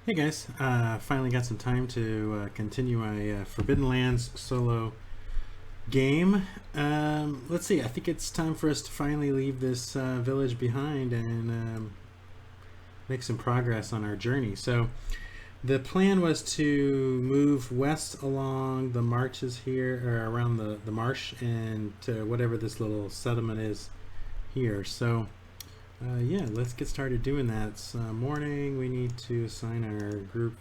Hey guys, finally got some time to continue my Forbidden Lands solo game. Let's see, I think it's time for us to finally leave this village behind and make some progress on our journey. So the plan was to move west along the marches here, or around the marsh, and to whatever this little settlement is here. So yeah, let's get started doing that. It's morning. We need to assign our group.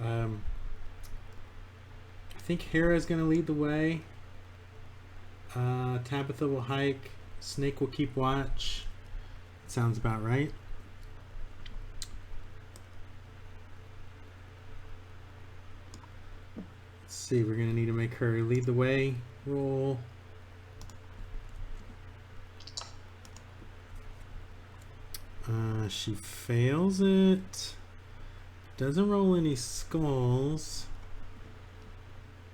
I think Hera's going to lead the way. Tabitha will hike. Snake will keep watch. Sounds about right. Let's see. We're going to need to make her lead the way. Roll. She fails it. Doesn't roll any skulls.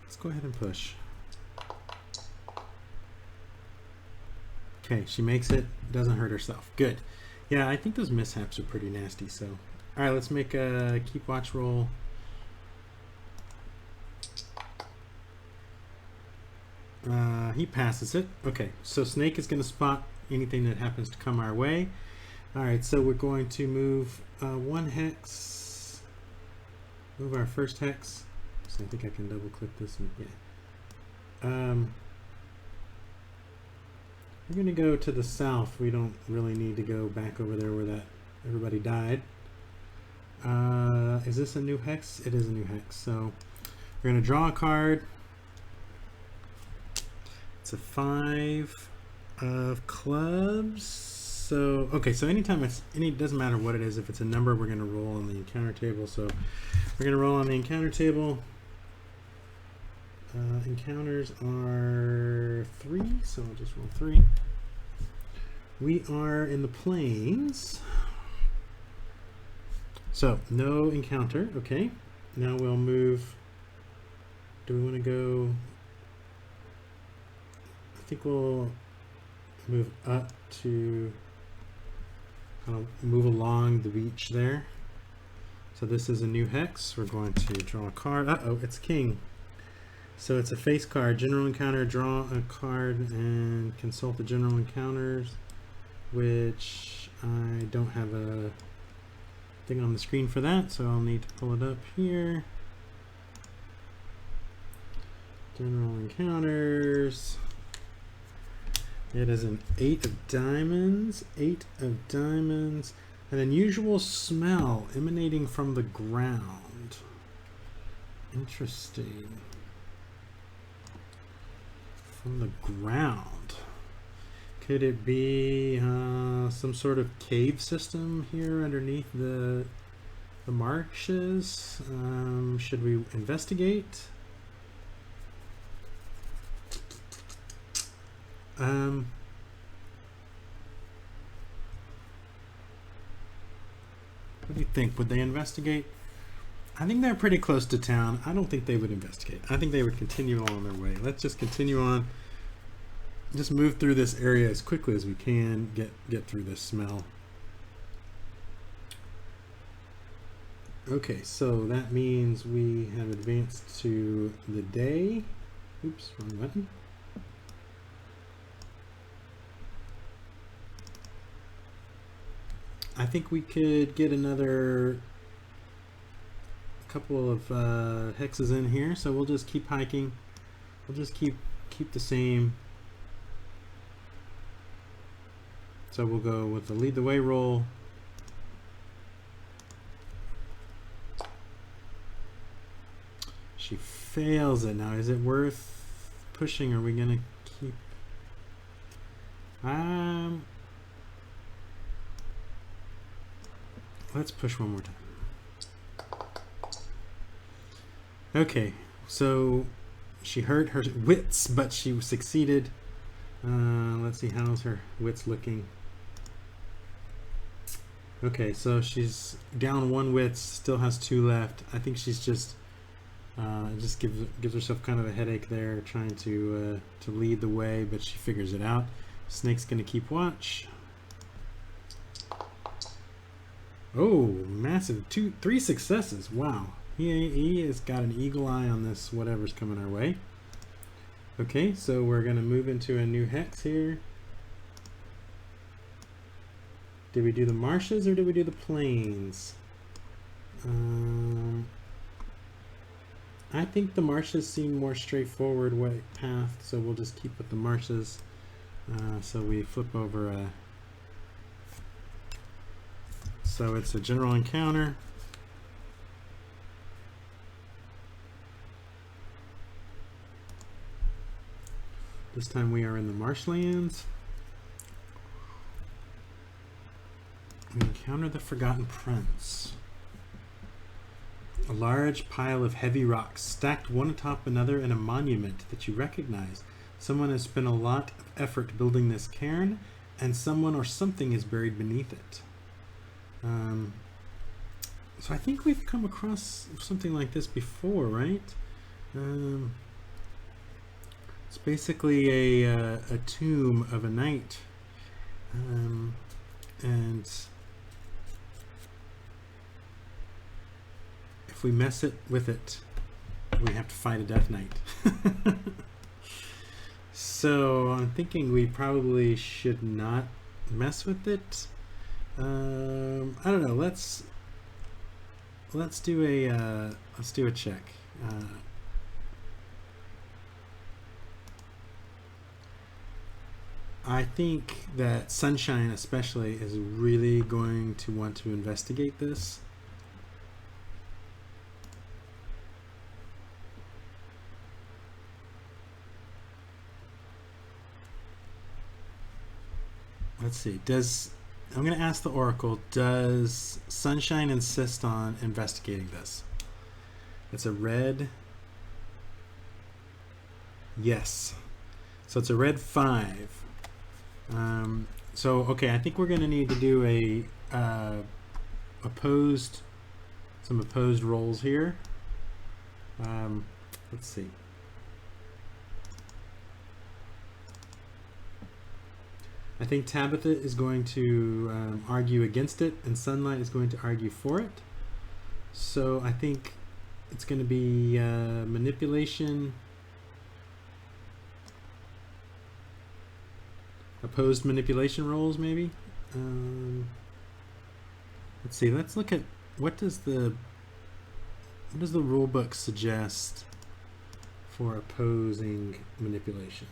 Let's go ahead and push. Okay, she makes it. Doesn't hurt herself. Good. Yeah, I think those mishaps are pretty nasty. So, all right, let's make a keep watch roll. He passes it. Okay, so Snake is going to spot anything that happens to come our way. All right, so we're going to move one hex. Move our first hex. So I think I can double click this one. Yeah. We're going to go to the south. We don't really need to go back over there where that everybody died. Is this a new hex? It is a new hex. So we're going to draw a card. It's a 5 of clubs. So, okay, so anytime it doesn't matter what it is, if it's a number, we're going to roll on the encounter table. So we're going to roll on the encounter table. Encounters are 3, so I'll just roll 3. We are in the plains. So, no encounter. Okay, now we'll move. Do we want to go? I think we'll move up to kind of move along the beach there. So this is a new hex. We're going to draw a card. Uh-oh, it's king. So it's a face card. General encounter, draw a card and consult the general encounters, which I don't have a thing on the screen for that, so I'll need to pull it up here. General encounters. It is an 8 of diamonds. 8 of diamonds. An unusual smell emanating from the ground. Interesting. From the ground. Could it be some sort of cave system here underneath the marshes? Should we investigate? What do you think? Would they investigate? I think they're pretty close to town. I don't think they would investigate. I think they would continue on their way. Let's just continue on. Just move through this area as quickly as we can. Get through this smell. Okay, so that means we have advanced to the day. Oops, wrong button. I think we could get another couple of hexes in here, so we'll just keep hiking. We'll just keep the same. So we'll go with the lead the way roll. She fails it. Now is it worth pushing? Are we gonna keep let's push one more time. Okay, so she hurt her wits, but she succeeded. Let's see, how's her wits looking? Okay, so she's down 1 wits, still has 2 left. I think she's just gives herself kind of a headache there, trying to lead the way, but she figures it out. Snake's gonna keep watch. Oh, massive. 3 successes. Wow. He has got an eagle eye on this, whatever's coming our way. Okay, so we're going to move into a new hex here. Did we do the marshes or did we do the plains? I think the marshes seem more straightforward way path, so we'll just keep with the marshes. So we flip over so it's a general encounter. This time we are in the marshlands. We encounter the Forgotten Prince. A large pile of heavy rocks stacked one atop another in a monument that you recognize. Someone has spent a lot of effort building this cairn, and someone or something is buried beneath it. So I think we've come across something like this before, right? It's basically a tomb of a knight, and if we mess with it, we have to fight a death knight. So I'm thinking we probably should not mess with it. I don't know. Let's do a check. I think that Sunshine especially is really going to want to investigate this. Let's see. I'm going to ask the Oracle, does Sunshine insist on investigating this? It's a red. Yes. So it's a red 5. So, okay, I think we're going to need to do some opposed rolls here. Let's see. I think Tabitha is going to argue against it, and Sunlight is going to argue for it. So I think it's going to be manipulation, opposed manipulation rolls, maybe. Let's see. Let's look at what does the rule book suggest for opposing manipulation.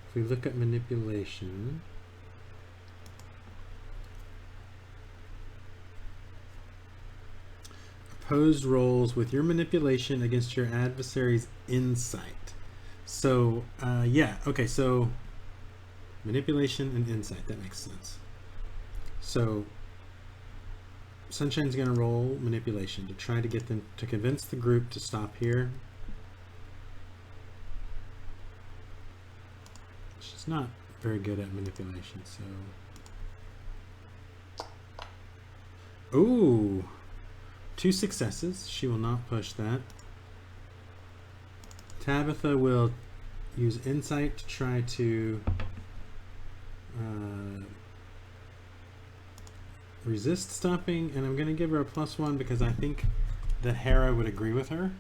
If we look at manipulation, opposed rolls with your manipulation against your adversary's insight. So yeah, okay, so manipulation and insight, that makes sense. So Sunshine's going to roll manipulation to try to get them to convince the group to stop here. She's not very good at manipulation, so. Ooh, 2 successes. She will not push that. Tabitha will use insight to try to resist stopping, and I'm going to give her a +1 because I think that Hera would agree with her.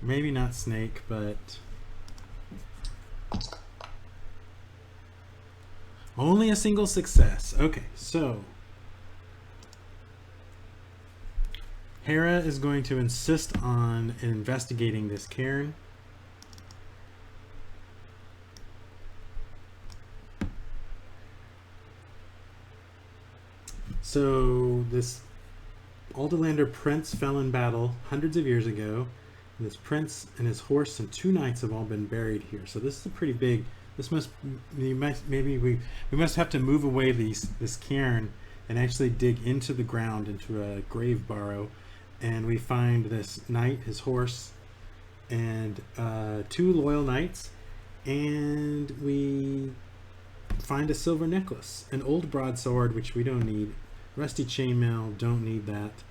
Maybe not Snake, but only a single success. Okay, so Hera is going to insist on investigating this cairn. So this Alderlander prince fell in battle hundreds of years ago. And this prince and his horse and 2 knights have all been buried here. So this is a pretty big. This must we must have to move away this cairn and actually dig into the ground into a grave burrow, and we find this knight, his horse, and 2 loyal knights, and we find a silver necklace, an old broadsword, which we don't need, rusty chainmail, don't need that,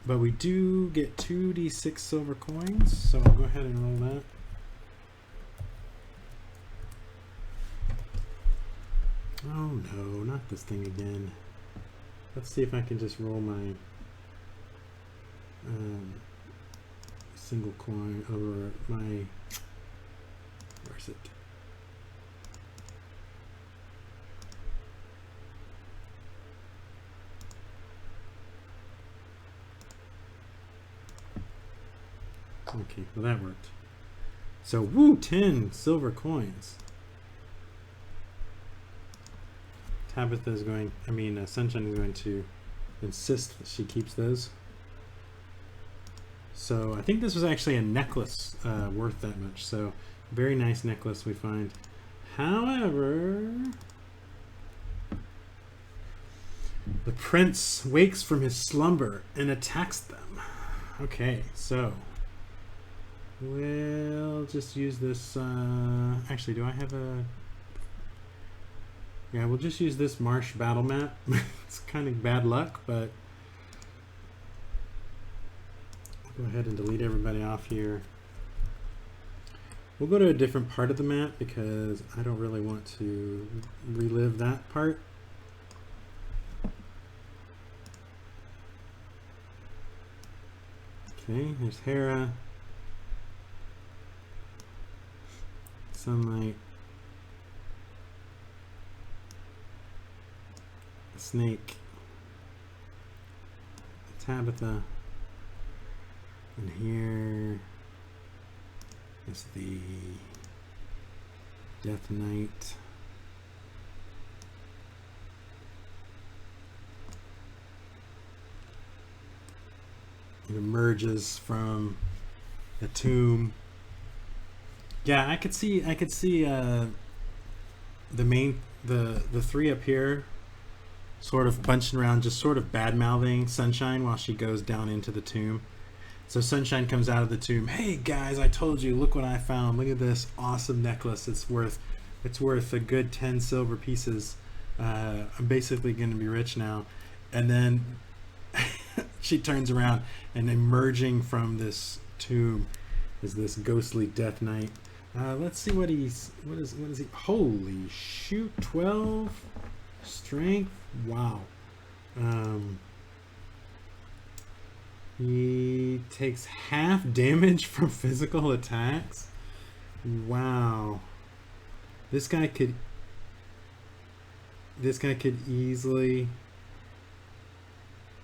but we do get 2d6 silver coins, so I'll go ahead and roll that. Oh no, not this thing again. Let's see if I can just roll my single coin over my, where's it? Okay, well that worked. So, woo, 10 silver coins. Tabitha is going, Sunshine is going to insist that she keeps those. So I think this was actually a necklace worth that much. So very nice necklace we find. However, the prince wakes from his slumber and attacks them. Okay, so we'll just use this. Actually, do I have a... Yeah, we'll just use this marsh battle map. It's kind of bad luck, but go ahead and delete everybody off here. We'll go to a different part of the map because I don't really want to relive that part. Okay, there's Hera. Sunlight. Snake. Tabitha. And here is the Death Knight. It emerges from the tomb. Yeah, I could see the three up here sort of bunching around, just sort of bad-mouthing Sunshine while she goes down into the tomb. So Sunshine comes out of the tomb. Hey guys, I told you, look what I found. Look at this awesome necklace. It's worth a good 10 silver pieces. I'm basically going to be rich now. And then she turns around, and emerging from this tomb is this ghostly Death Knight. Let's see what is he? Holy shoot, 12 strength. Wow. He takes half damage from physical attacks. Wow. This guy could easily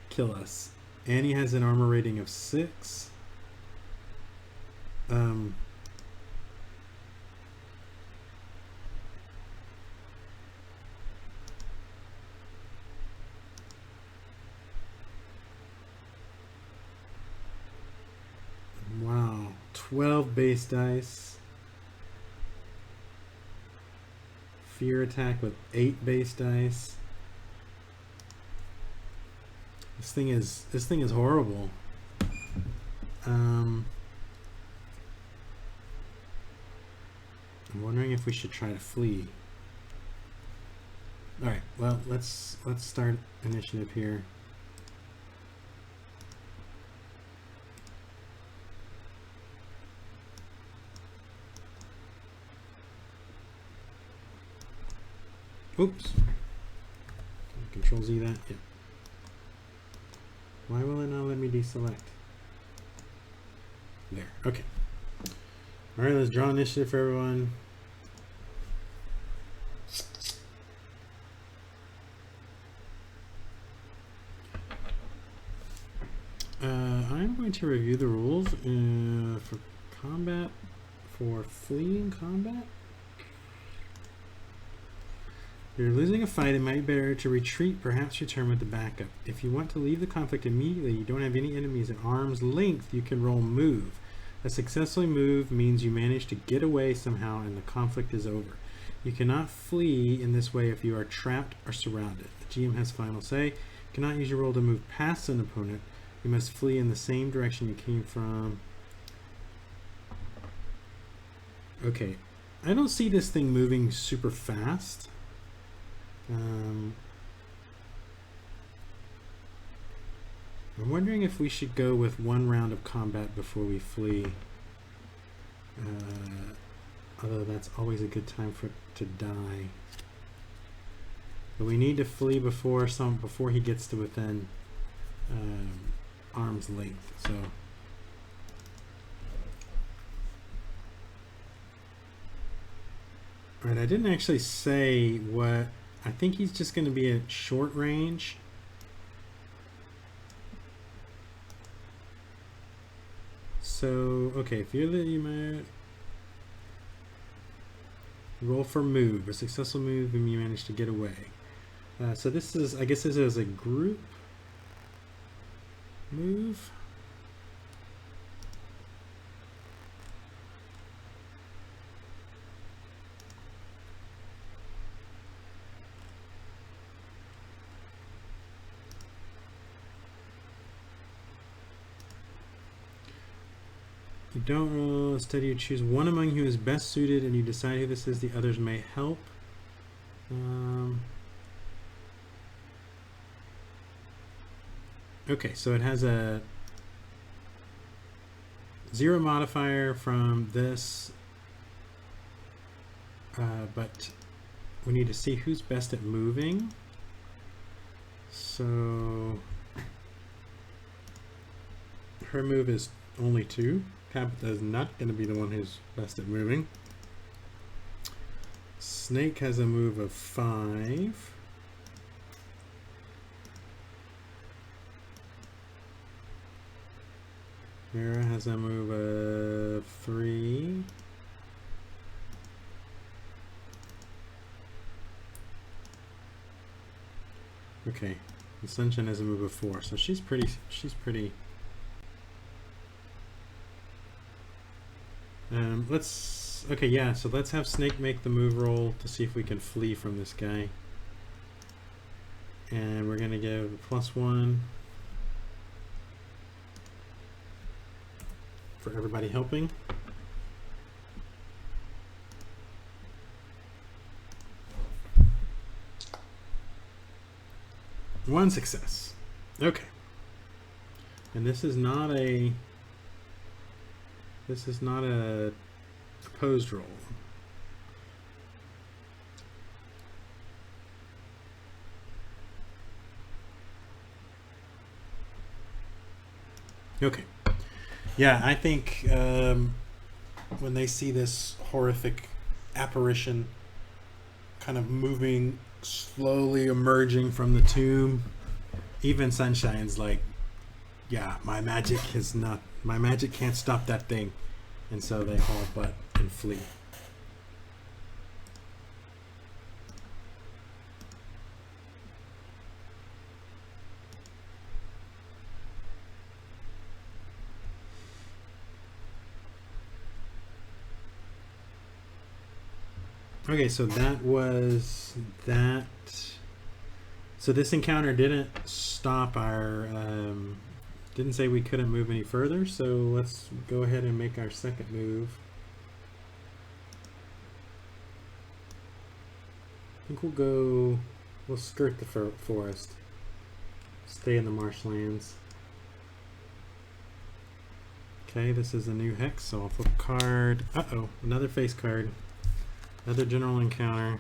kill us. And he has an armor rating of 6. Wow. 12 base dice. Fear attack with 8 base dice. This thing is horrible. I'm wondering if we should try to flee. All right. Well, let's start initiative here. Oops. Control Z that. Yeah. Why will it not let me deselect? There. Okay. All right, let's draw initiative for everyone. I'm going to review the rules for combat, for fleeing combat. If you're losing a fight, it might be better to retreat, perhaps return with the backup. If you want to leave the conflict immediately, you don't have any enemies at arm's length, you can roll move. A successful move means you manage to get away somehow and the conflict is over. You cannot flee in this way if you are trapped or surrounded. The GM has final say. You cannot use your roll to move past an opponent. You must flee in the same direction you came from. Okay, I don't see this thing moving super fast. I'm wondering if we should go with one round of combat before we flee. Although that's always a good time for it to die. But we need to flee before he gets to within arm's length. So all right, I didn't actually say what. I think he's just going to be at short range. So okay, if you're the might roll for move, a successful move, and you manage to get away. So this is, I guess this is a group move. You don't roll, instead you choose one among you who is best suited and you decide who this is, the others may help. Okay, so it has a 0 modifier from this, but we need to see who's best at moving. So her move is only 2. Tabitha is not going to be the one who's best at moving. Snake has a move of 5. Mira has a move of 3. Okay, the Sunshine has a move of 4, so she's pretty. Okay, yeah, so let's have Snake make the move roll to see if we can flee from this guy. And we're gonna give +1 for everybody helping. One success. Okay. And this is not a opposed roll. Okay. Yeah, I think when they see this horrific apparition kind of moving, slowly emerging from the tomb, even Sunshine's like, yeah, my magic can't stop that thing. And so they haul butt and flee. Okay, so that was that. So this encounter didn't stop our, didn't say we couldn't move any further, so let's go ahead and make our second move. I think we'll skirt the forest, stay in the marshlands. Okay, this is a new hex, so I'll flip a card. Uh-oh, another face card. Another general encounter.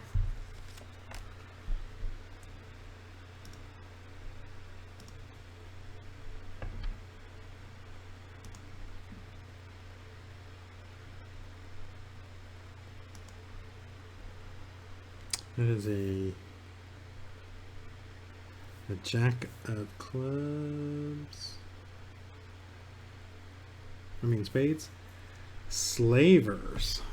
That is a Jack of Clubs. I mean spades. Slavers.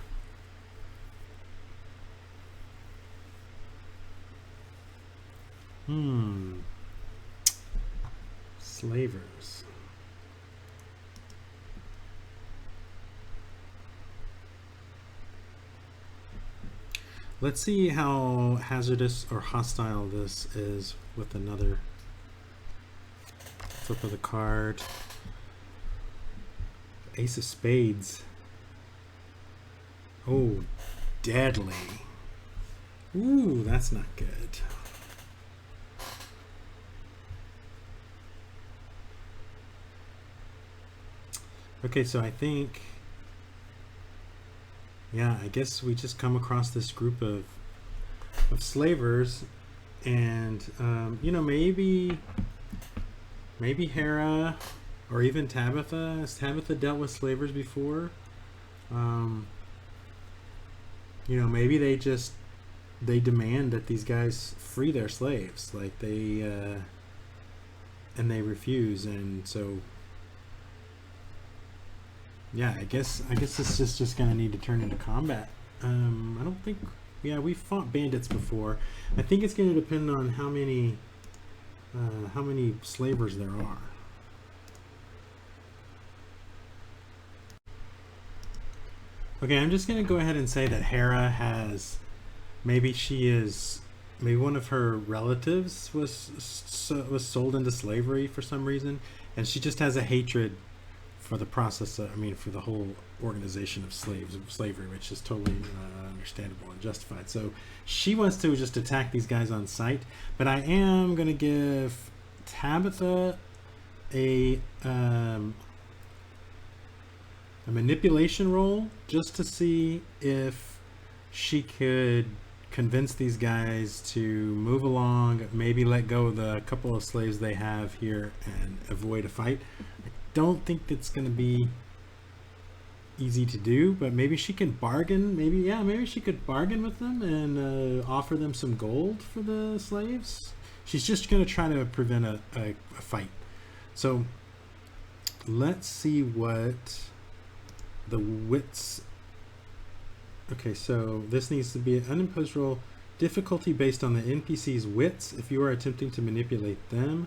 Slavers. Let's see how hazardous or hostile this is with another flip of the card. Ace of Spades. Oh, deadly. Ooh, that's not good. Okay, so I think, yeah, I guess we just come across this group of slavers, And you know, maybe Hera or even Tabitha. Has Tabitha dealt with slavers before? You know, maybe they demand that these guys free their slaves, like and they refuse, and so yeah, I guess this is just gonna need to turn into combat. I don't think, yeah, we fought bandits before. I think it's gonna depend on how many slavers there are. Okay, I'm just gonna go ahead and say that Hera has, maybe one of her relatives was sold into slavery for some reason, and she just has a hatred for the process of, I mean, for the whole organization of slavery, which is totally understandable and justified. So she wants to just attack these guys on sight. But I am going to give Tabitha a manipulation roll just to see if she could convince these guys to move along, maybe let go of the couple of slaves they have here and avoid a fight. I don't think it's going to be easy to do, but maybe she can bargain. Maybe she could bargain with them and offer them some gold for the slaves. She's just going to try to prevent a fight. So let's see what the wits. Okay, so this needs to be an unimposed roll. Difficulty based on the NPC's wits if you are attempting to manipulate them.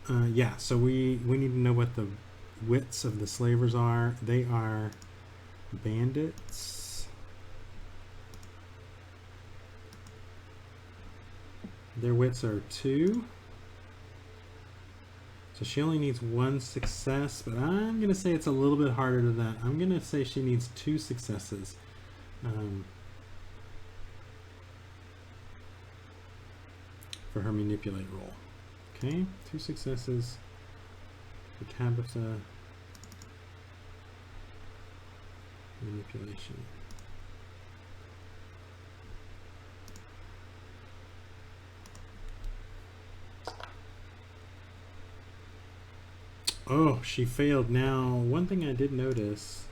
Yeah, so we need to know what the wits of the slavers are. They are bandits. Their wits are 2. So she only needs 1 success, but I'm going to say it's a little bit harder than that. I'm going to say she needs 2 successes. For her manipulate roll. Okay, 2 successes for Tabitha. Manipulation. Oh, she failed. Now, one thing I did notice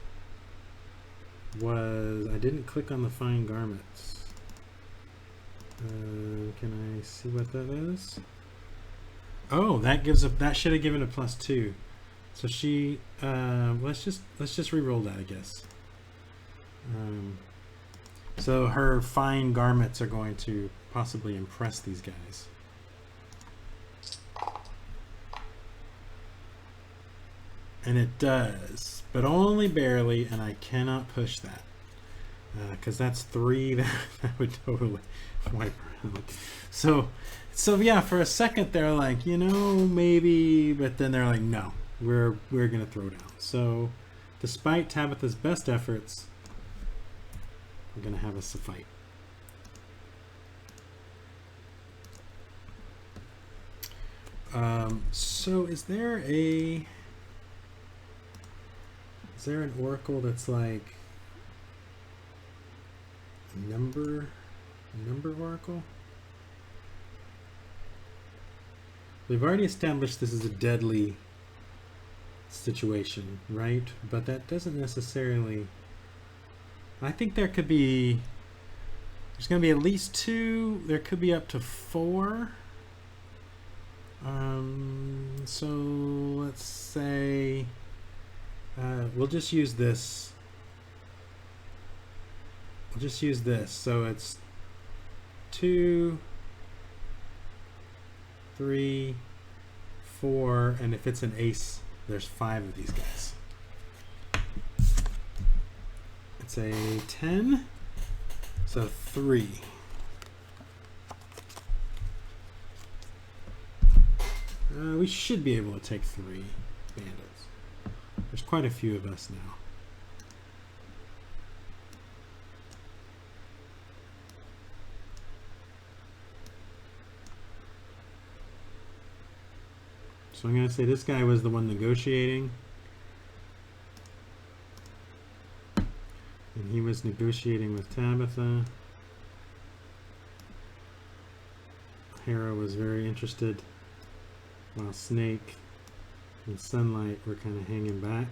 was I didn't click on the fine garments. Can I see what that is? Oh, that should have given a +2. So she let's just re-roll that, I guess. So her fine garments are going to possibly impress these guys. And it does, but only barely, and I cannot push that because that's 3 that would totally wipe her out. So yeah, for a second they're like, you know, maybe, but then they're like, no, we're gonna throw down. So despite Tabitha's best efforts, we're gonna have us a fight. So is there an oracle that's like number oracle? We've already established this is a deadly situation, right? But that doesn't necessarily, I think there's going to be at least 2, there could be up to 4. So let's say we'll just use this. So it's 2, 3, 4, and if it's an ace, there's 5 of these guys. It's a 10, so 3. We should be able to take 3 bandits. There's quite a few of us now. So I'm going to say this guy was the one negotiating. And he was negotiating with Tabitha. Hera was very interested, while Snake and Sunlight were kind of hanging back.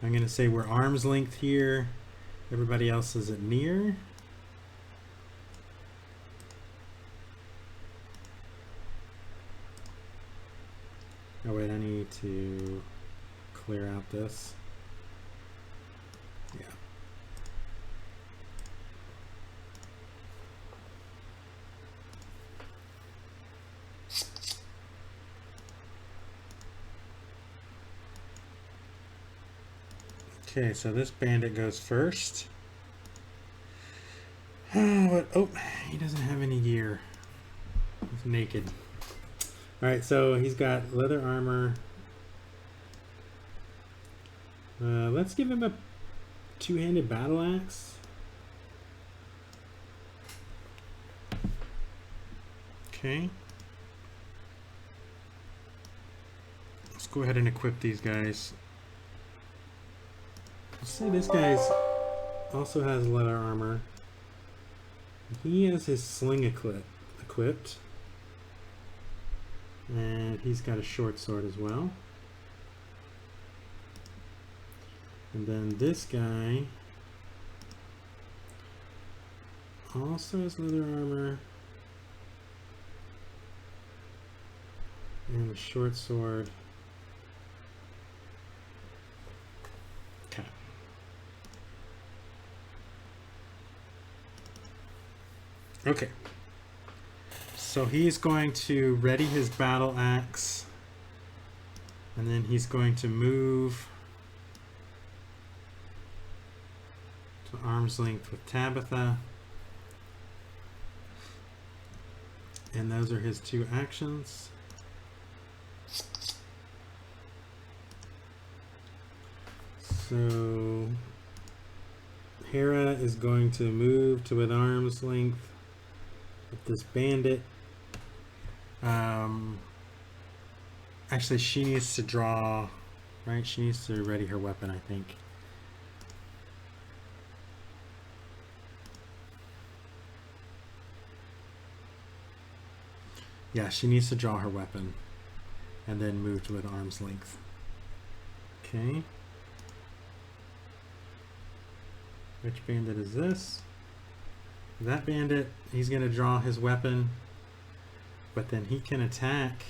I'm going to say we're arm's length here. Everybody else is at near. Oh wait, I need to clear out this. Yeah. Okay, so this bandit goes first. Oh, he doesn't have any gear. He's naked. Alright, so he's got leather armor. Let's give him a two-handed battle axe. Okay. Let's go ahead and equip these guys. Let's say this guy also has leather armor. He has his sling equipped. And he's got a short sword as well. And then this guy also has leather armor and a short sword. Okay. Okay. So he's going to ready his battle axe, and then he's going to move to arm's length with Tabitha. And those are his two actions. So Hera is going to move to an arm's length with this bandit. Actually, she needs to draw, right? She needs to ready her weapon, I think. Yeah, she needs to draw her weapon and then move to an arm's length. Okay. Which bandit is this? That bandit, he's going to draw his weapon, but then he can attack.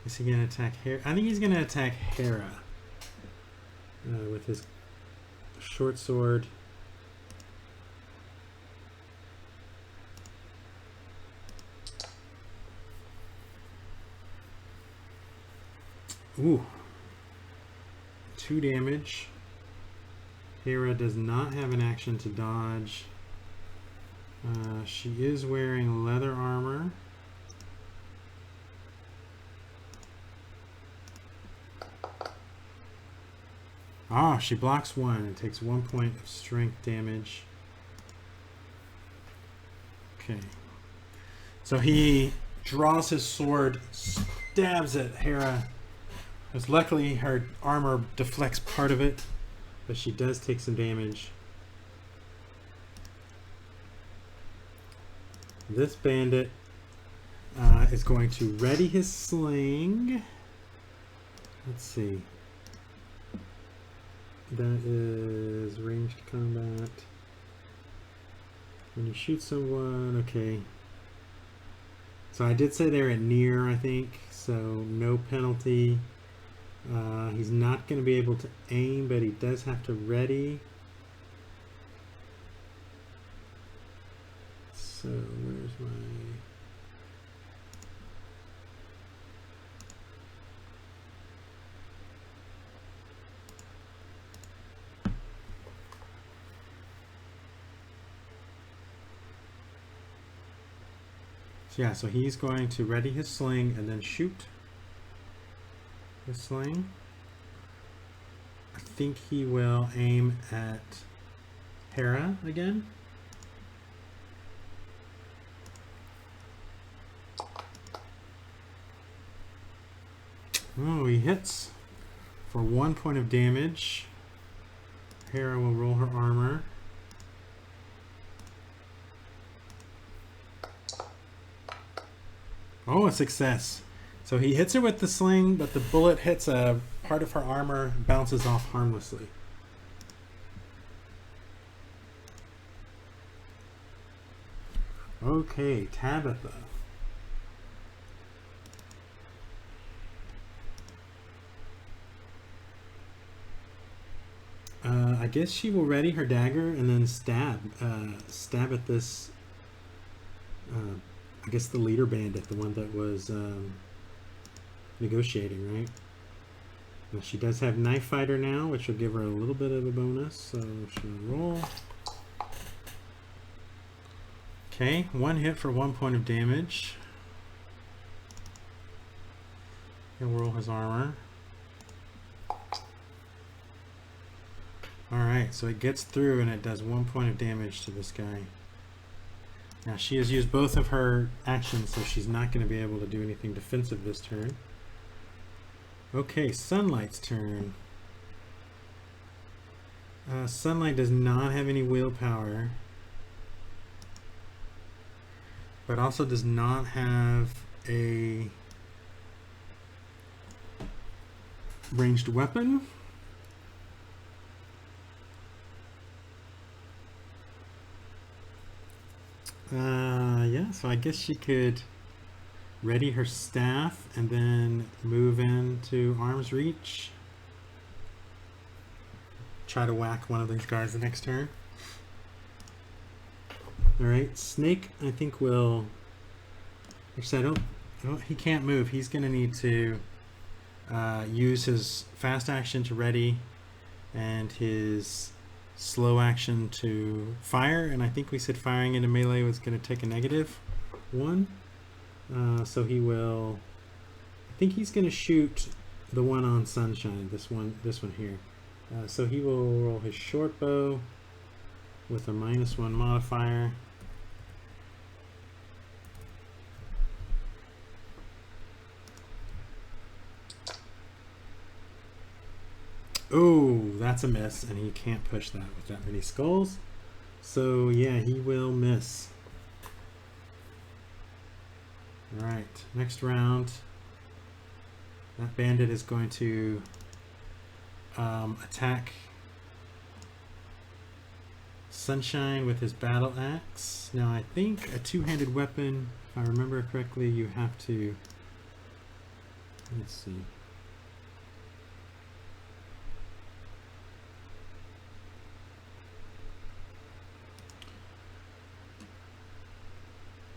Is he going to attack Hera? I think he's going to attack Hera with his short sword. Ooh. 2 damage. Hera does not have an action to dodge. She is wearing leather armor. Ah, she blocks 1 and takes 1 point of strength damage. Okay. So he draws his sword, stabs at Hera. Because luckily her armor deflects part of it, but she does take some damage. This bandit is going to ready his sling. Let's see. That is ranged combat. When you shoot someone, okay. So I did say they're at near, I think, so no penalty. He's not going to be able to aim, but he does have to ready. So where's my... Yeah, so he's going to ready his sling and then shoot his sling. I think he will aim at Hera again. Oh, he hits for 1 point of damage. Hera will roll her armor. Oh, a success. So he hits her with the sling, but the bullet hits a part of her armor, bounces off harmlessly. Okay, Tabitha. I guess she will ready her dagger and then stab at this. I guess the leader bandit, the one that was negotiating, right? Now she does have knife fighter now, which will give her a little bit of a bonus. So she'll roll. Okay, one hit for 1 point of damage. He'll roll his armor. Alright, so it gets through and it does 1 point of damage to this guy. Now she has used both of her actions, so she's not going to be able to do anything defensive this turn. Okay, Sunlight's turn. Sunlight does not have any willpower, but also does not have a ranged weapon. Yeah, so I guess she could ready her staff and then move into arm's reach. Try to whack one of these guys the next turn. Alright, Snake I think will... Actually, he can't move. He's going to need to use his fast action to ready and his slow action to fire, and I think we said firing into melee was going to take a -1. So he will... I think he's going to shoot the one on Sunshine, this one here. So he will roll his short bow with a -1 modifier. Oh, that's a miss, and he can't push that with that many skulls. So yeah, he will miss. Alright, next round. That bandit is going to attack Sunshine with his battle axe. Now I think a two-handed weapon, if I remember correctly, you have to... Let's see.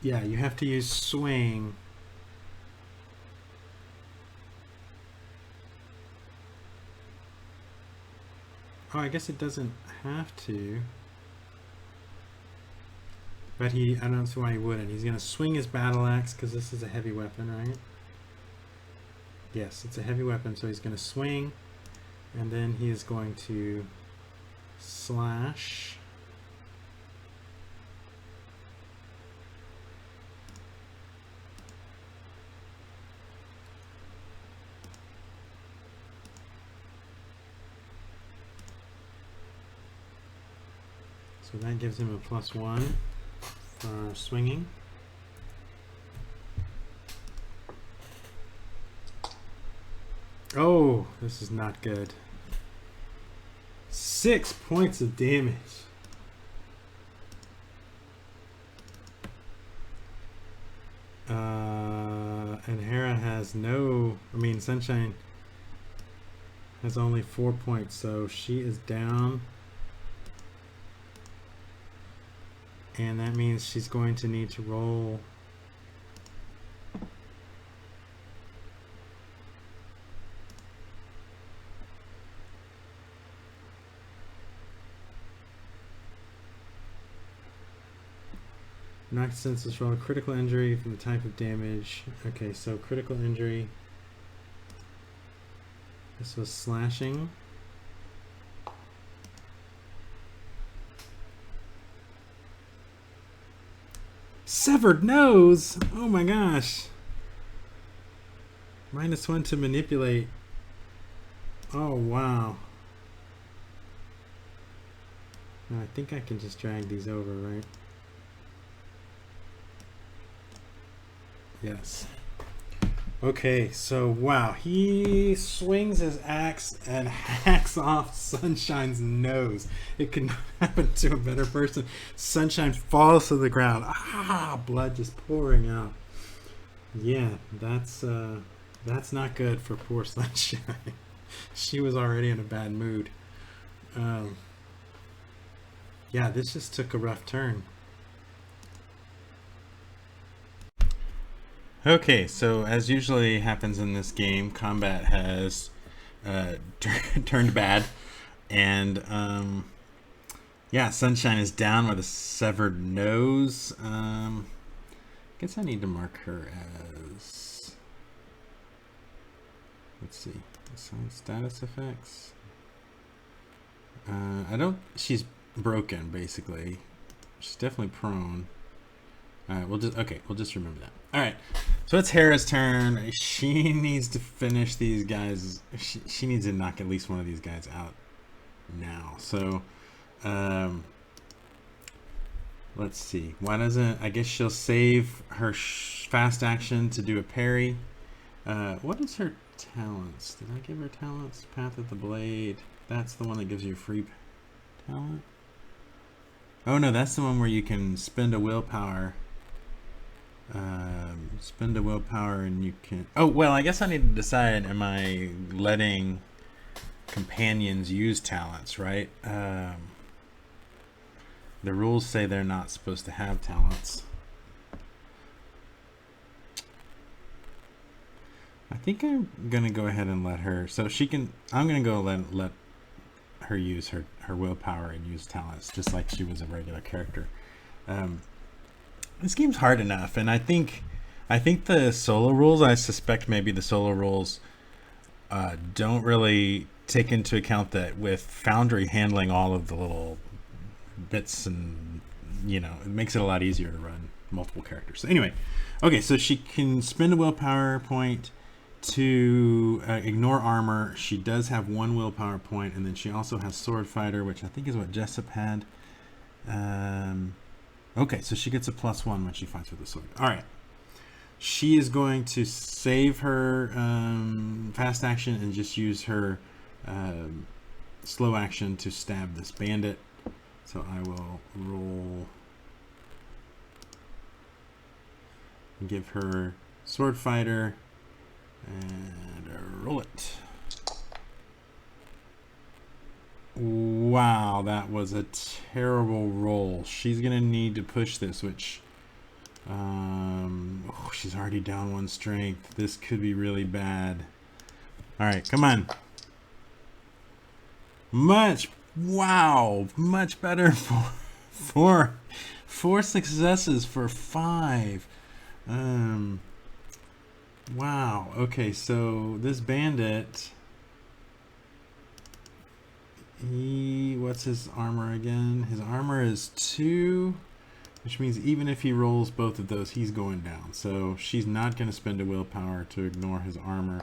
Yeah, you have to use swing. Oh, I guess it doesn't have to. But I don't see why he wouldn't. He's going to swing his battle axe because this is a heavy weapon, right? Yes, it's a heavy weapon, so he's going to swing. And then he is going to slash. So that gives him a +1 for swinging. Oh, this is not good. 6 points of damage. And Hera has no... I mean, Sunshine has only 4 points, so she is down. And that means she's going to need to roll Knocked senseless, roll a critical injury for the type of damage. Okay, so critical injury. This was slashing. Severed nose! Oh my gosh. -1 to manipulate. Oh wow. Now I think I can just drag these over, right? Yes. Okay, so wow, he swings his axe and hacks off Sunshine's nose. It could not happen to a better person. Sunshine falls to the ground. Ah, blood just pouring out. Yeah, that's not good for poor Sunshine. She was already in a bad mood. Um, yeah, this just took a rough turn. Okay, so as usually happens in this game, combat has turned bad, and yeah, Sunshine is down with a severed nose. I guess I need to mark her as. Let's see, assign status effects. I don't. She's broken basically. She's definitely prone. We'll just remember that. All right, so it's Hera's turn. She needs to finish these guys. She needs to knock at least one of these guys out now. So, let's see. Why doesn't? I guess she'll save her fast action to do a parry. What is her talents? Did I give her talents? Path of the Blade. That's the one that gives you a free talent. Oh no, that's the one where you can spend a willpower. Spend a willpower and you can. Oh well, I guess I need to decide. Am I letting companions use talents? Right. The rules say they're not supposed to have talents. I think I'm gonna go ahead and let her. So she can. I'm gonna go let her use her willpower and use talents, just like she was a regular character. This game's hard enough, and I think the solo rules. I suspect maybe the solo rules don't really take into account that with Foundry handling all of the little bits, and it makes it a lot easier to run multiple characters. So anyway, okay, so she can spend a willpower point to ignore armor. She does have one willpower point, and then she also has sword fighter, which I think is what Jessup had. Okay, so she gets a +1 when she fights with the sword. All right, she is going to save her fast action and just use her slow action to stab this bandit. So I will roll and give her sword fighter and roll it. Wow, that was a terrible roll. She's gonna need to push this, which she's already down 1 strength. This could be really bad. All right, come on. Much better for 4 successes for 5. Wow. Okay, so this bandit. What's his armor again? His armor is 2, which means even if he rolls both of those, he's going down. So she's not going to spend a willpower to ignore his armor.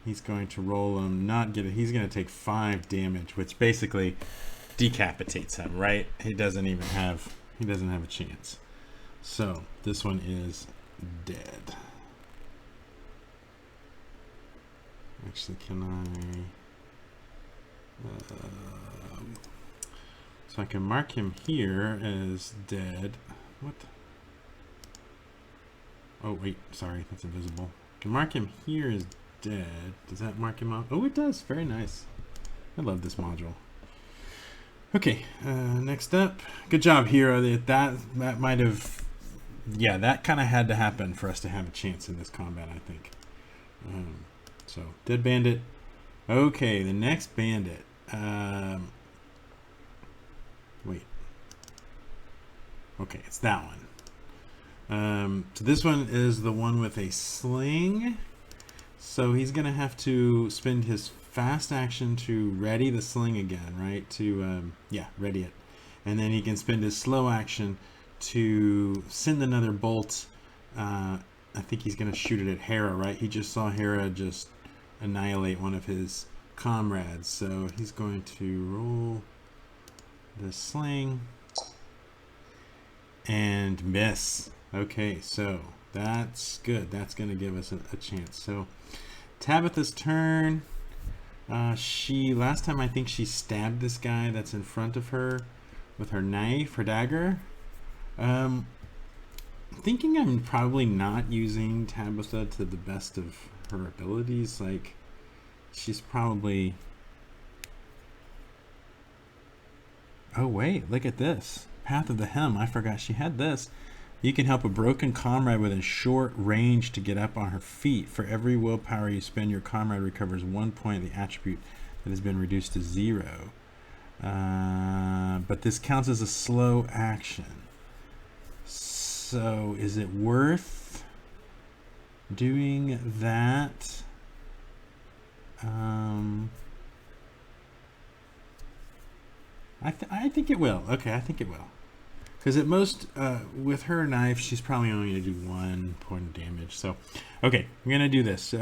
He's going to roll him, not get it. He's going to take 5 damage, which basically decapitates him, right? He doesn't have a chance. So this one is dead. Actually, can I? So I can mark him here as dead. What? Oh wait, sorry, that's invisible. I can mark him here as dead. Does that mark him off? Oh, it does. Very nice. I love this module. Okay, next up. Good job, Hero. That might have, yeah, that kind of had to happen for us to have a chance in this combat, I think. So dead bandit. Okay, the next bandit. Wait. Okay, it's that one. So this one is the one with a sling. So he's gonna have to spend his fast action to ready the sling again, right? To ready it, and then he can spend his slow action to send another bolt. I think he's gonna shoot it at Hera, right? He just saw Hera just annihilate one of his comrades, so he's going to roll the sling and miss. Okay, so That's good. That's going to give us a chance. So Tabitha's turn. Last time I think she stabbed this guy that's in front of her with her knife, her dagger. Thinking I'm probably not using Tabitha to the best of her abilities. Like, she's probably... Oh wait, look at this. Path of the Hem. I forgot she had this. You can help a broken comrade within short range to get up on her feet. For every willpower you spend, your comrade recovers 1 point of the attribute that has been reduced to 0. But this counts as a slow action. So is it worth doing that? I think it will. Okay, I think it will. Because at most, with her knife, she's probably only going to do 1 point of damage. So, okay, I'm going to do this.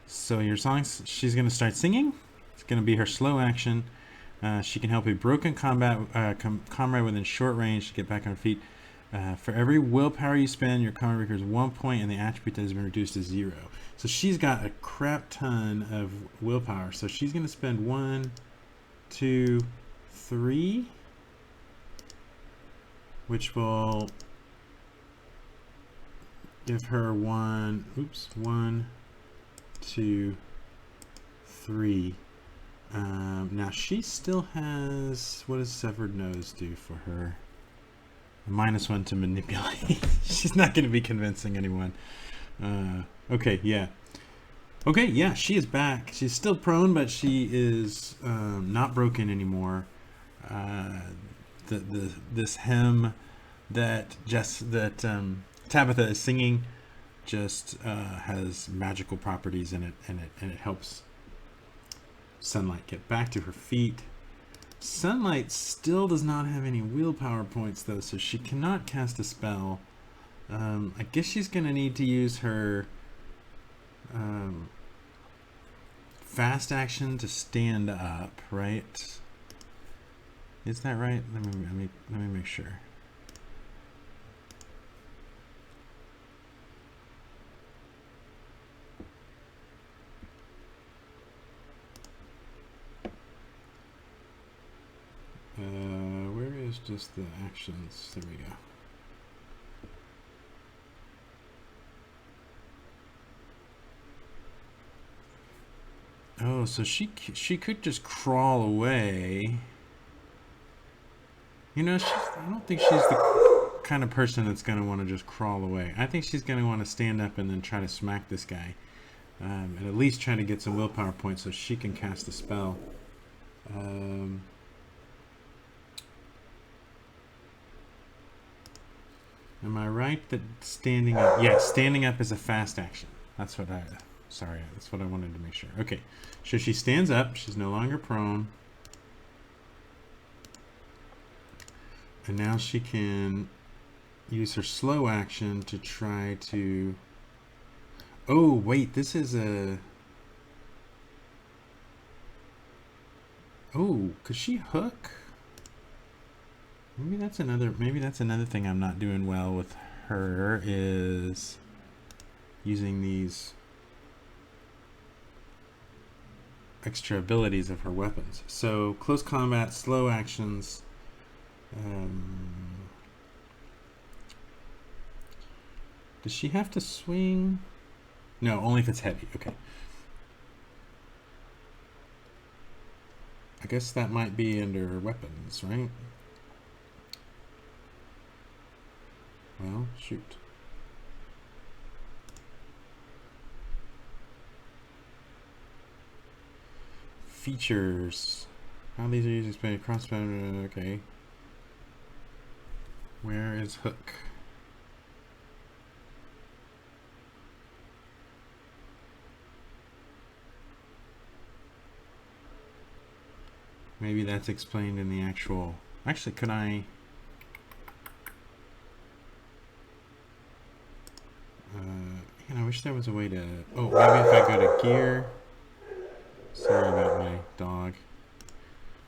So your song, she's going to start singing. It's going to be her slow action. She can help a broken comrade within short range to get back on her feet. For every willpower you spend, your comrade recovers 1 point, and the attribute that has been reduced to 0. So she's got a crap ton of willpower. So she's going to spend 1, 2, 3, which will give her 1, 2, 3. Now she still has, what does Severed Nose do for her? A -1 to manipulate. She's not going to be convincing anyone. Okay, yeah. Okay, yeah, she is back. She's still prone, but she is not broken anymore. This hem that Tabitha is singing just has magical properties in it, and it helps Sunlight get back to her feet. Sunlight still does not have any willpower points though, so she cannot cast a spell. I guess she's gonna need to use her fast action to stand up, right? Is that right? Let me make sure. Where is just the actions? There we go. Oh, so she could just crawl away. You know, I don't think she's the kind of person that's going to want to just crawl away. I think she's going to want to stand up and then try to smack this guy. And at least try to get some willpower points so she can cast a spell. Am I right that standing up... Yeah, standing up is a fast action. That's what that's what I wanted to make sure. Okay, so she stands up. She's no longer prone. And now she can use her slow action to try to... Oh, wait, this is a... Oh, could she hook? Maybe that's another thing I'm not doing well with her, is using these extra abilities of her weapons. So close combat, slow actions. Does she have to swing? No, only if it's heavy. Okay. I guess that might be under weapons, right? Well, shoot. Features. How these are used to explain crossbow. Okay. Where is hook? Maybe that's explained in the actual... Actually, could I... I wish there was a way to... Oh, maybe if I go to gear... Sorry about my dog.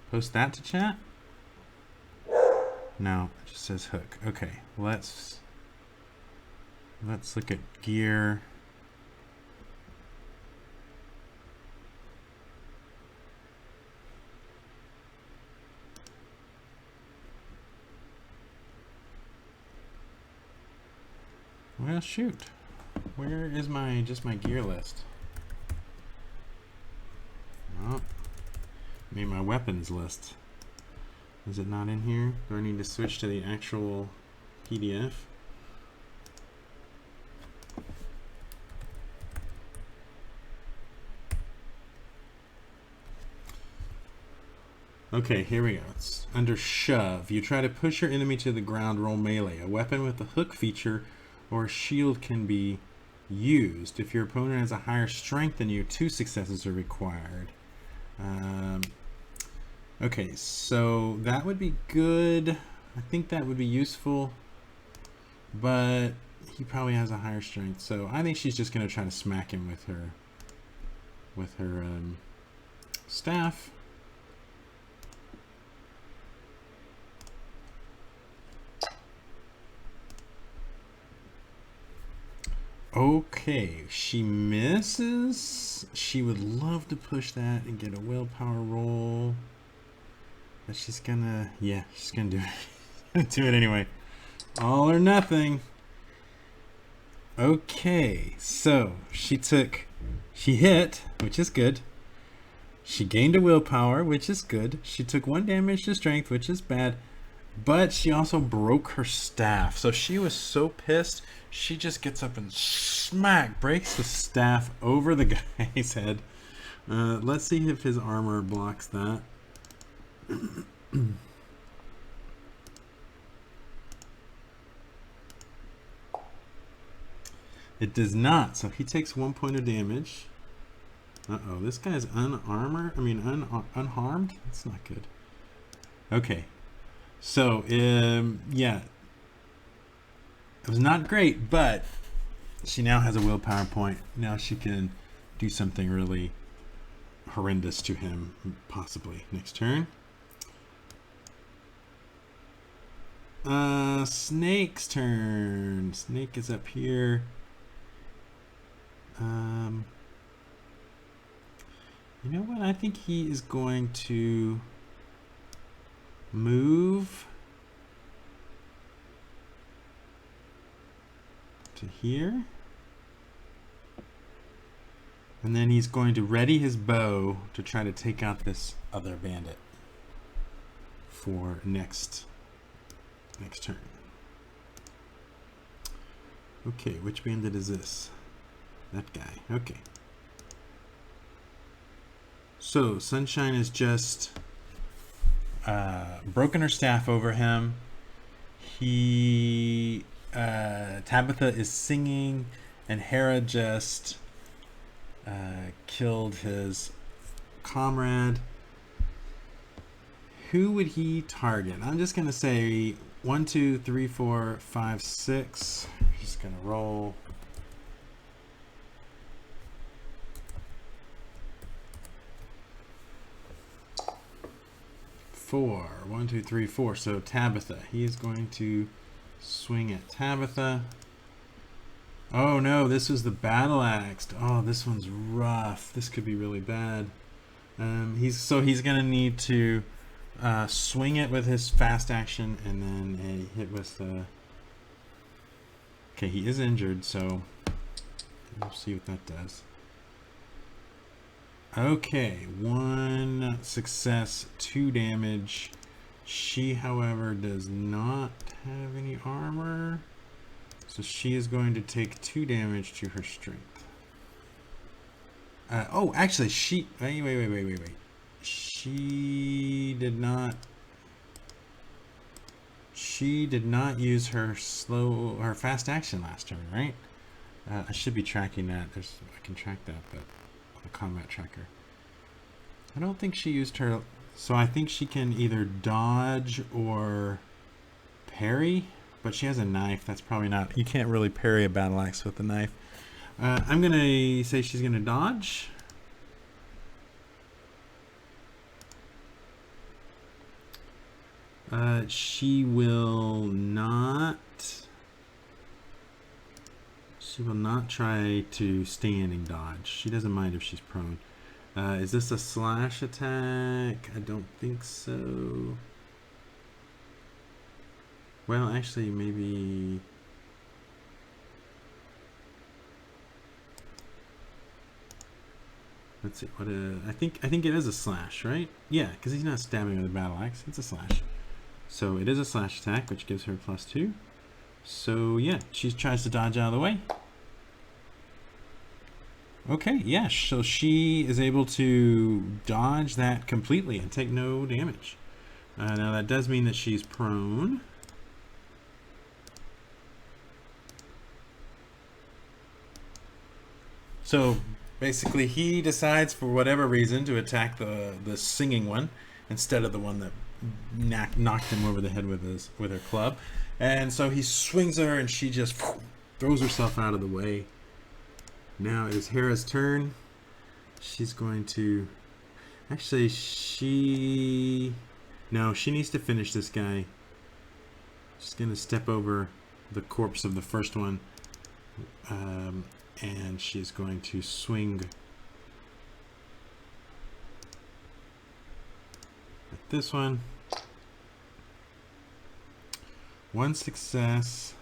Post that to chat? No, it just says hook. Okay, let's Let's look at gear. Well, shoot. Where is my gear list? Oh, I mean my weapons list. Is it not in here? Do I need to switch to the actual PDF? Okay, here we go. It's under shove. You try to push your enemy to the ground, roll melee. A weapon with a hook feature or a shield can be used. If your opponent has a higher strength than you, 2 successes are required. Okay, so that would be good. I think that would be useful, but he probably has a higher strength. So I think she's just going to try to smack him with her staff. Okay, she misses. She would love to push that and get a willpower roll. But she's gonna, yeah, she's gonna do it. Do it anyway. All or nothing. Okay, so she hit, which is good. She gained a willpower, which is good. She took 1 damage to strength, which is bad. But she also broke her staff. So she was so pissed, she just gets up and smack, breaks the staff over the guy's head. Let's see if his armor blocks that. It does not, so he takes 1 point of damage. Uh-oh, this guy's unharmed? That's not good. Okay. So, yeah. It was not great, but she now has a willpower point. Now she can do something really horrendous to him, possibly. Next turn. Snake's turn. Snake is up here. You know what? I think he is going to move to here. And then he's going to ready his bow to try to take out this other bandit for next turn. Okay, which bandit is this? That guy. Okay. So Sunshine has just broken her staff over him. Tabitha is singing, and Hera just killed his comrade. Who would he target? I'm just gonna say 1, 2, 3, 4, 5, 6. Just gonna roll. 4. 1, 2, 3, 4. So Tabitha. He is going to swing at Tabitha. Oh no, this was the battle axe. Oh, this one's rough. This could be really bad. He's gonna need to swing it with his fast action and then a hit with the. Okay, he is injured, so we'll see what that does. Okay, 1 success, 2 damage. She, however, does not have any armor, so she is going to take 2 damage to her strength. Oh, actually, wait. She did not use her fast action last turn, right? I should be tracking that. I can track that, but the combat tracker. I don't think she used her, so I think she can either dodge or parry, but she has a knife. That's probably not, you can't really parry a battle axe with a knife. I'm gonna say she's gonna dodge. She will not. She will not try to standing dodge. She doesn't mind if she's prone. Is this a slash attack? I don't think so. Well, actually, maybe... Let's see. What? I think it is a slash, right? Yeah, because he's not stabbing with a battle axe. It's a slash. So it is a slash attack, which gives her +2. So yeah, she tries to dodge out of the way. Okay, yeah, so she is able to dodge that completely and take no damage. Now that does mean that she's prone. So basically he decides for whatever reason to attack the singing one instead of the one that knocked him over the head with her club. And so he swings her and she just throws herself out of the way. Now it is Hera's turn. She's going to... Actually, No, she needs to finish this guy. She's going to step over the corpse of the first one. And she's going to swing at this one. One success.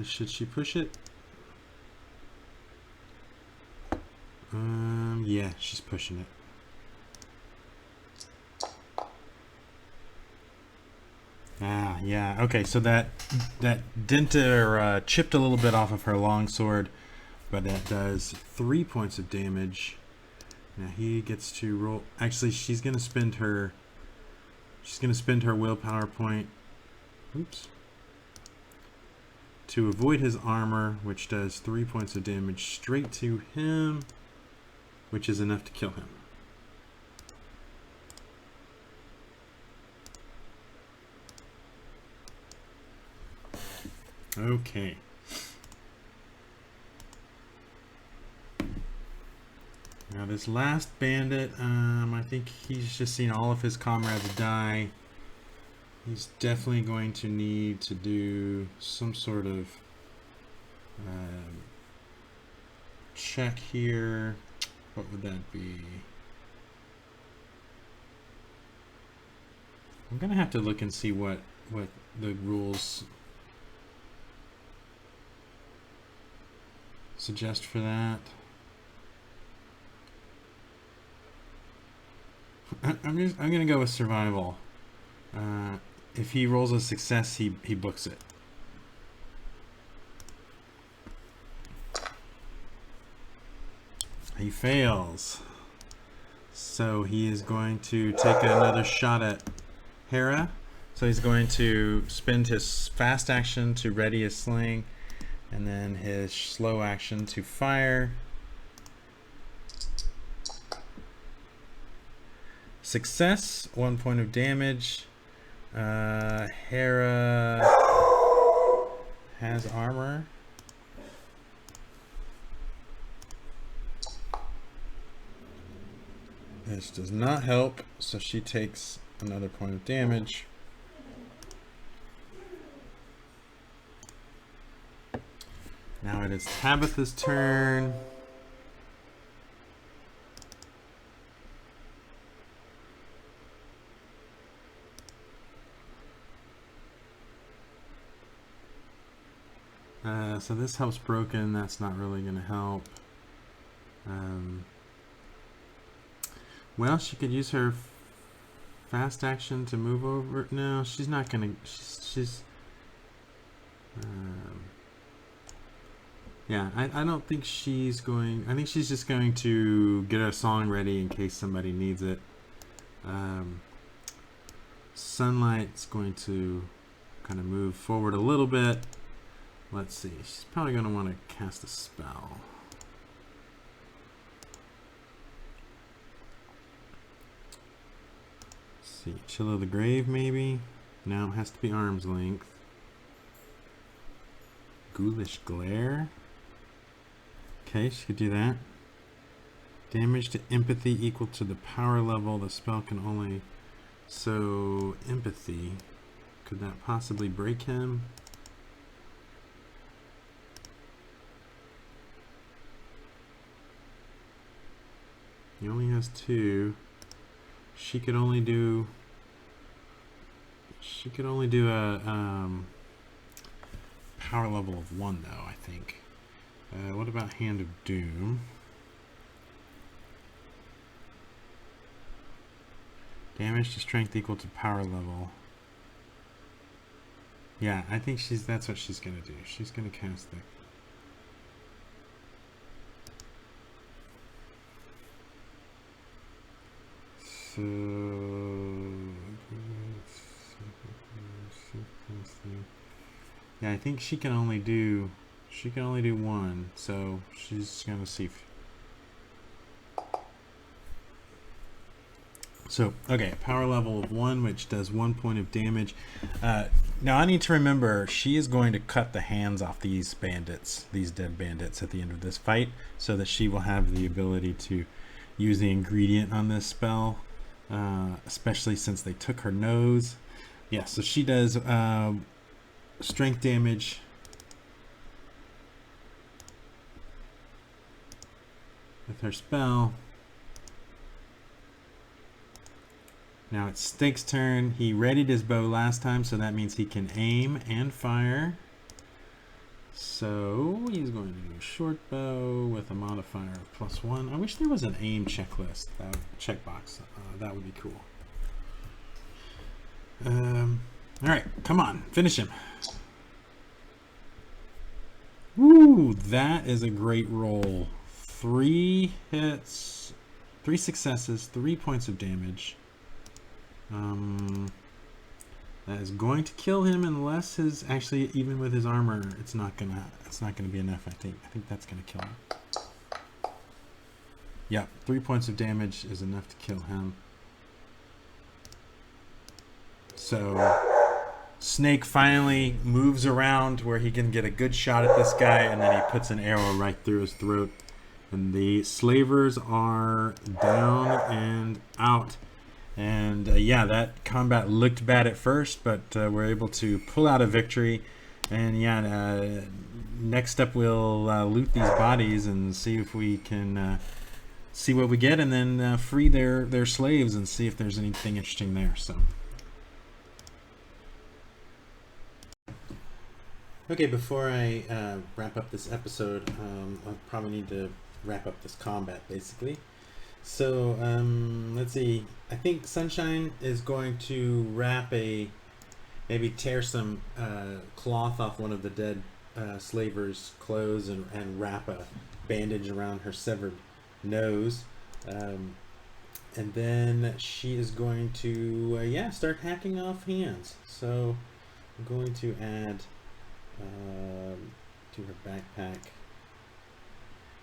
Should she push it? Yeah, she's pushing it. Ah, yeah. Okay, so that dented or chipped a little bit off of her longsword, but that does 3 points of damage. Now he gets to roll. Actually, she's gonna spend her. She's gonna spend her willpower point. Oops. To avoid his armor, which does 3 points of damage straight to him, which is enough to kill him. Okay. Now this last bandit, I think he's just seen all of his comrades die. He's definitely going to need to do some sort of check here. What would that be? I'm gonna have to look and see what the rules suggest for that. I'm gonna go with survival. If he rolls a success, he books it. He fails. So he is going to take another shot at Hera. So he's going to spend his fast action to ready his sling, and then his slow action to fire. Success, 1 point of damage. Hera has armor. This does not help, so she takes another point of damage. Now it is Tabitha's turn. So this helps broken. That's not really going to help. Well, she could use her fast action to move over. No, she's not going to. She's yeah, I don't think she's going. I think she's just going to get a song ready in case somebody needs it. Sunlight's going to kind of move forward a little bit. Let's see. She's probably going to want to cast a spell. Let's see. Chill of the Grave, maybe? No, it has to be arm's length. Ghoulish Glare. Okay, she could do that. Damage to empathy equal to the power level. The spell can only... So, empathy. Could that possibly break him? He only has 2. She could only do a power level of 1 though, I think. What about Hand of Doom? Damage to strength equal to power level. Yeah, I think that's what she's gonna do. She's gonna cast the yeah, I think she can only do 1, so she's gonna see. So, okay, power level of 1, which does 1 point of damage. Now I need to remember she is going to cut the hands off these bandits, these dead bandits, at the end of this fight, so that she will have the ability to use the ingredient on this spell, especially since they took her nose. Yeah, so she does strength damage. With her spell. Now it's Steak's turn. He readied his bow last time, so that means he can aim and fire. So he's going to do a short bow with a modifier of +1. I wish there was an aim checklist, checkbox. That would be cool. All right, come on, finish him. Woo, that is a great roll. 3 hits, 3 successes, 3 points of damage. That is going to kill him unless actually even with his armor, it's not gonna be enough. I think that's gonna kill him. Yeah, 3 points of damage is enough to kill him. So Snake finally moves around where he can get a good shot at this guy, and then he puts an arrow right through his throat. And the slavers are down and out. And yeah, that combat looked bad at first, but we're able to pull out a victory. And yeah, next up we'll loot these bodies and see if we can see what we get, and then free their slaves and see if there's anything interesting there. So. Okay, before I wrap up this episode, I'll probably need to wrap up this combat basically. So let's see, I think Sunshine is going to maybe tear some cloth off one of the dead slavers' clothes and wrap a bandage around her severed nose. And then she is going to, start hacking off hands. So I'm going to add to her backpack.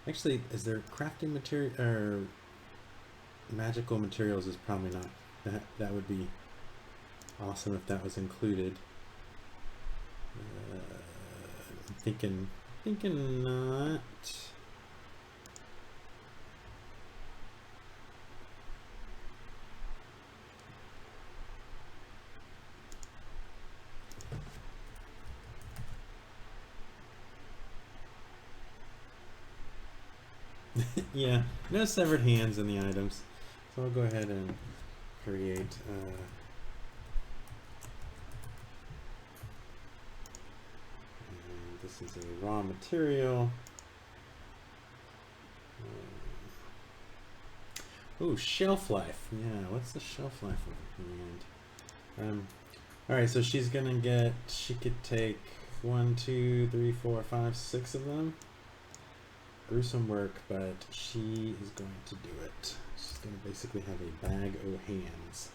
Actually, is there crafting material or magical materials? Is probably not. That would be awesome if that was included. I'm thinking not. Yeah, no severed hands in the items. So I'll go ahead and create and this is a raw material. Oh, shelf life. Yeah, what's the shelf life of the hand? Alright, so she could take 1, 2, 3, 4, 5, 6 of them. Gruesome work, but she is going to do it. She's going to basically have a bag of hands.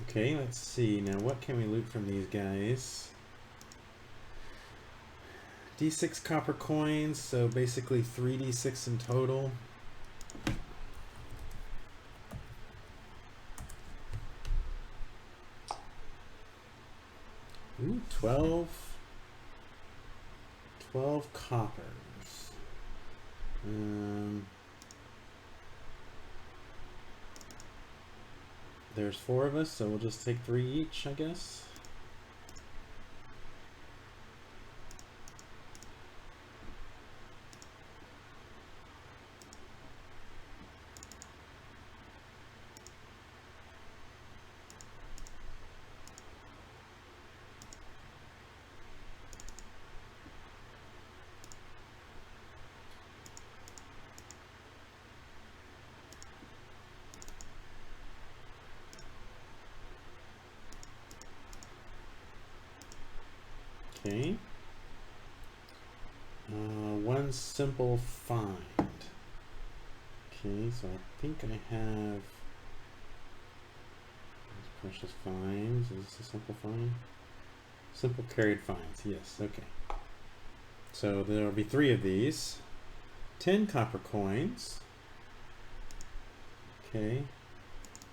Okay, let's see. Now, what can we loot from these guys? D6 copper coins, so basically 3d6 in total. Ooh, 12 coppers. There's 4 of us, so we'll just take 3 each, I guess. Okay. One simple find. Okay, so I think I have these precious finds. Is this a simple find? Simple carried finds, yes, okay. So there will be 3 of these. 10 copper coins. Okay.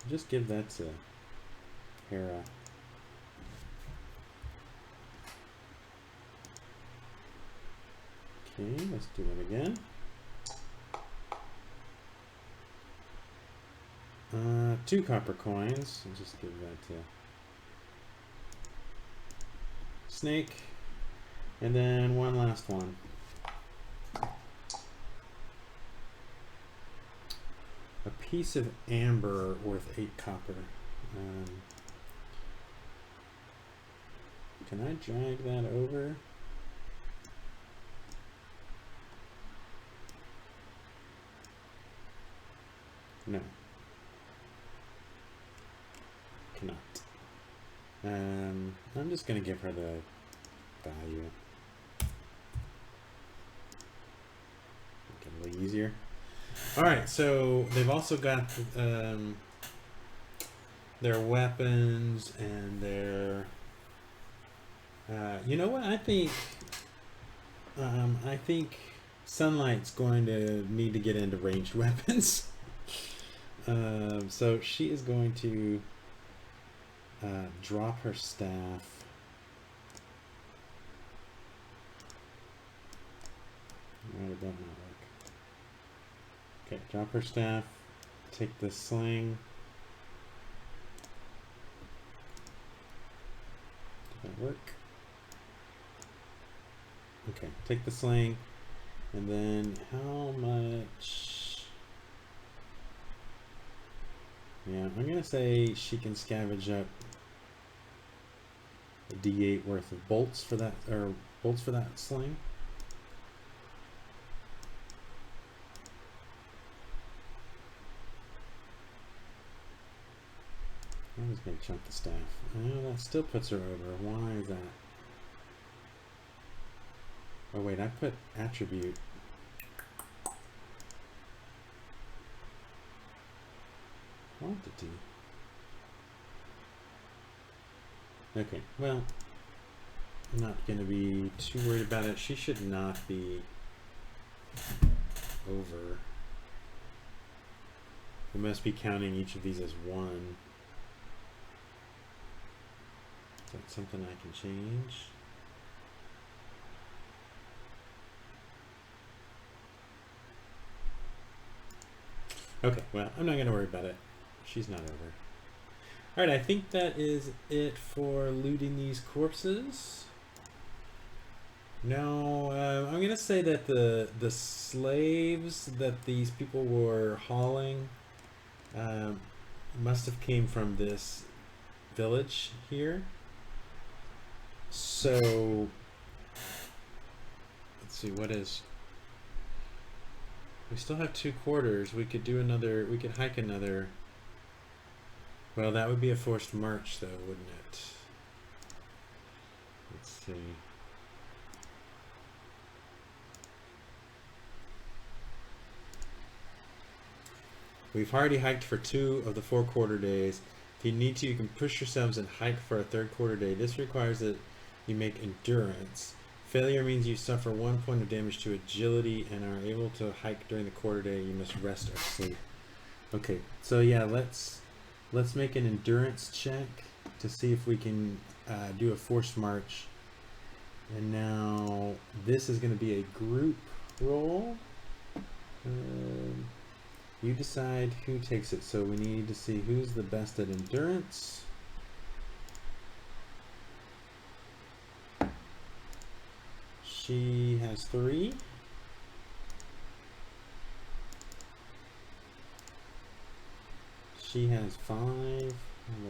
Just give that to Hera. Okay, let's do that again. 2 copper coins. I'll just give that to Snake. And then one last one. A piece of amber worth 8 copper. Can I drag that over? No. Cannot. I'm just going to give her the value. Make it a little easier. Alright, so they've also got their weapons and their... you know what? I think Sunlight's going to need to get into ranged weapons. So she is going to drop her staff. Why did that not work? Okay, drop her staff. Take the sling. Did that work? Okay, take the sling. And then how much? Yeah, I'm gonna say she can scavenge up a D8 worth of bolts for that, or bolts for that sling. I was gonna chunk the staff. Oh, that still puts her over. Why is that? Oh wait, I put attribute. Quantity. Okay, well, I'm not going to be too worried about it. She should not be over. We must be counting each of these as 1. Is that something I can change? Okay, well, I'm not going to worry about it. She's not over. Alright, I think that is it for looting these corpses. Now, I'm going to say that the slaves that these people were hauling must have came from this village here. So, let's see, what is... We still have 2 quarters. We could do another, we could hike another. Well, that would be a forced march though, wouldn't it? Let's see. We've already hiked for 2 of the 4 quarter days. If you need to, you can push yourselves and hike for a 3rd quarter day. This requires that you make endurance. Failure means you suffer 1 point of damage to agility and are able to hike during the quarter day. You must rest or sleep. Okay, so yeah, let's make an endurance check to see if we can do a forced march. And now this is going to be a group roll. You decide who takes it. So we need to see who's the best at endurance. She has 3. She has 5. I don't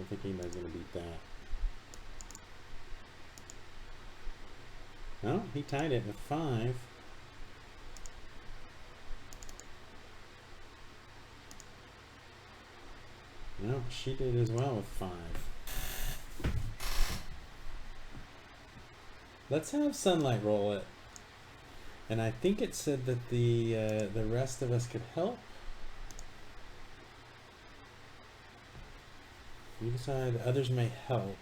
think anybody's going to beat that. No, he tied it with 5. No, she did as well with 5. Let's have Sunlight roll it. And I think it said that the rest of us could help. You decide others may help.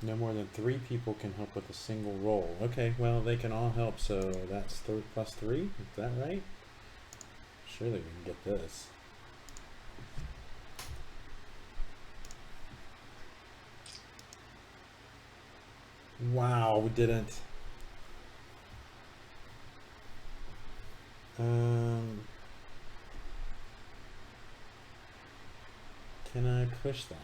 No more than 3 people can help with a single roll. Okay, well, they can all help, so that's plus 3. Is that right? Surely we can get this. Wow, we didn't. Can I push that?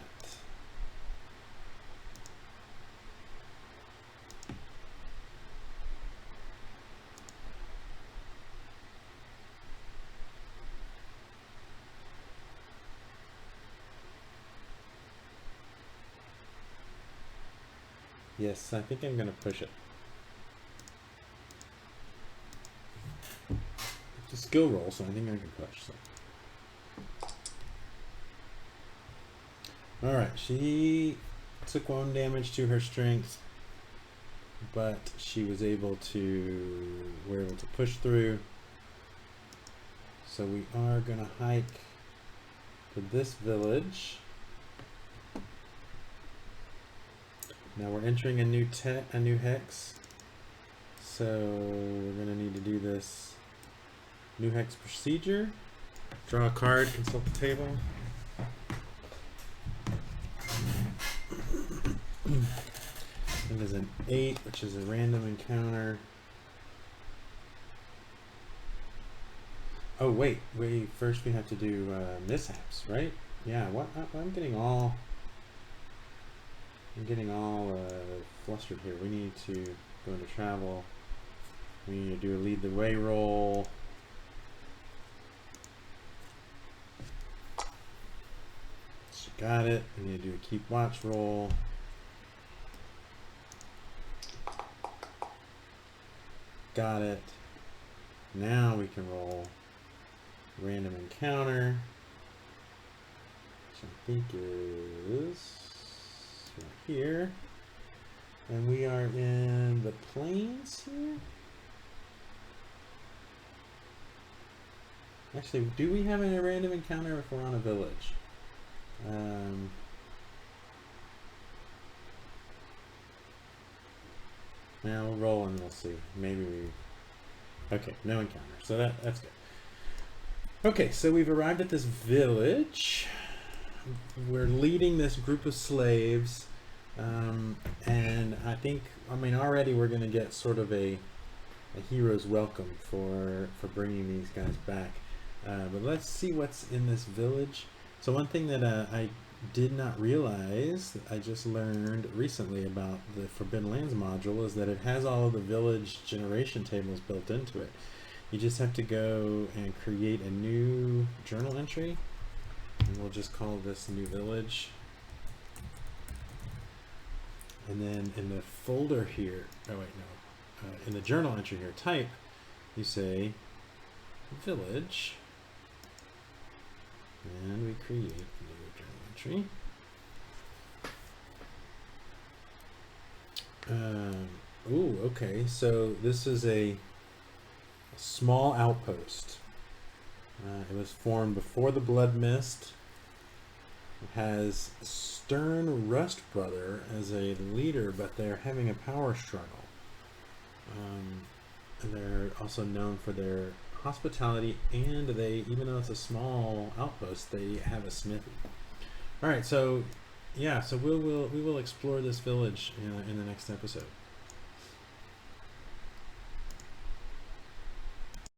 Yes, I think I'm going to push it. It's a skill roll, so I think I can push. So. Alright, she took 1 damage to her strength, but she was able to, we're able to push through. So we are going to hike to this village. Now we're entering a new hex, so we're going to need to do this new hex procedure. Draw a card, consult the table. It is an 8, which is a random encounter. Oh wait, first we have to do mishaps, right? Yeah, what I'm getting all flustered here. We need to go into travel. We need to do a lead the way roll. So got it. We need to do a keep watch roll. Got it. Now we can roll random encounter, which I think is right here. And we are in the plains here. Actually, do we have a random encounter if we're on a village? Now we'll roll and we'll see. Maybe we... Okay, no encounter. So that's good. Okay, so we've arrived at this village. We're leading this group of slaves. And I think, already we're going to get sort of a hero's welcome for bringing these guys back. But let's see what's in this village. So one thing that I did not realize, I just learned recently about the Forbidden Lands module, is that it has all of the village generation tables built into it. You just have to go and create a new journal entry, and we'll just call this new village. And then in the folder here, in the journal entry here, type, you say village, and we create a new journal entry. Okay, so this is a small outpost. It was formed before the Blood Mist. It has Stern Rust Brother as a leader, but they're having a power struggle. And they're also known for their hospitality, and they, even though it's a small outpost, they have a smithy. All right, so yeah, so we will explore this village in the next episode.